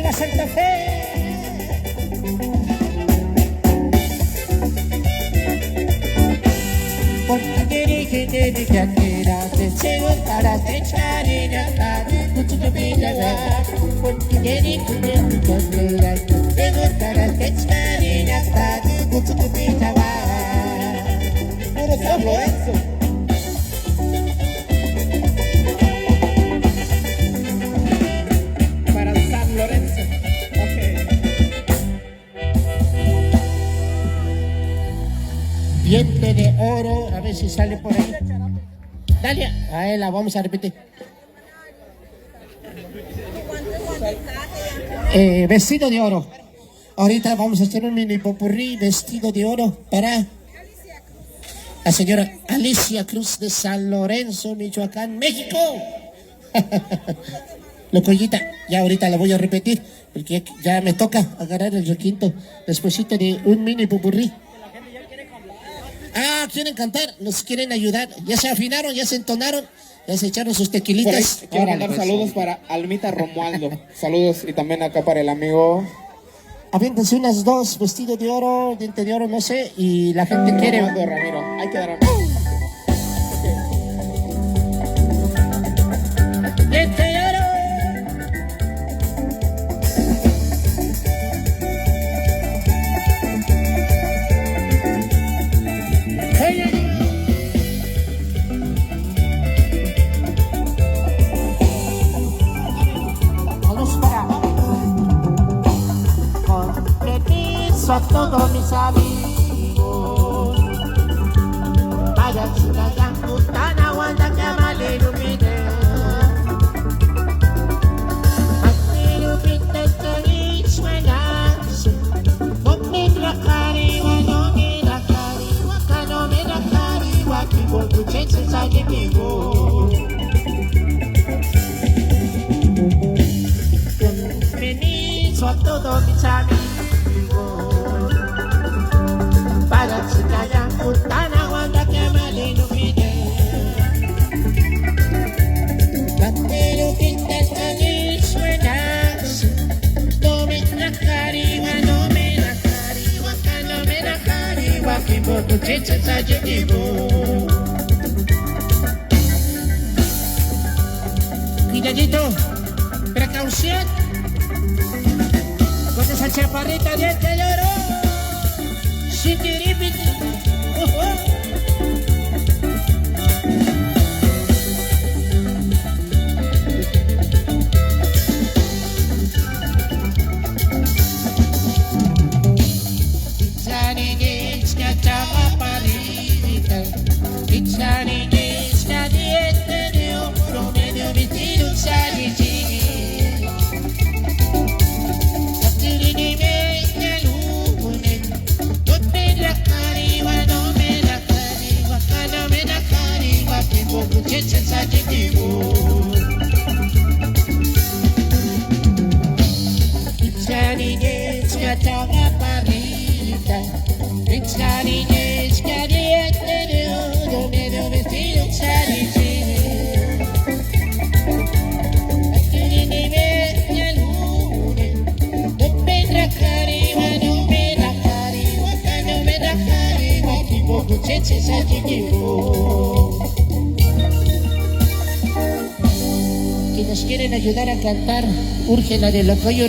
la Santa Fe. Porque dije que aquera te cego para te echar mucho que vida. Porque dije que aquera te cego para te echar mucho que vida. Puro San Lorenzo. Para San Lorenzo. Diente de oro, a ver si sale por ahí. Dale, a él la vamos a repetir. Vestido de oro. Ahorita vamos a hacer un mini popurrí, vestido de oro para la señora Alicia Cruz de San Lorenzo, Michoacán, México. Locollita, ya ahorita la voy a repetir, porque ya me toca agarrar el requinto despuesito de un mini popurrí. Ah, quieren cantar, nos quieren ayudar. Ya se afinaron, ya se entonaron, ya se echaron sus tequilitas. Quiero mandar saludos para Almita Romualdo. Saludos y también acá para el amigo. Aviéntense unas dos, vestido de oro, diente de oro, no sé, y la gente quiere. Romualdo Ramiro, hay que dar Diente de oro. A todos mis amigos, vaya chula ya putana wanda kama lelumine, lelumine te suena, no me la cariwa, no me la cariwa, no me la cariwa, que por tu chance sale vivo. Bienvenido a todos mis amigos. Para chica putana wanda que mal ilumine, pero pintas que suena, no me la cariwa, no me la cariwa, no me la cariwa, que por tu chicha se llevó. Cuidadito, precaución, con esa chaparrita diente de oro. Que nos quieren ayudar a cantar, urge la de Locoyo.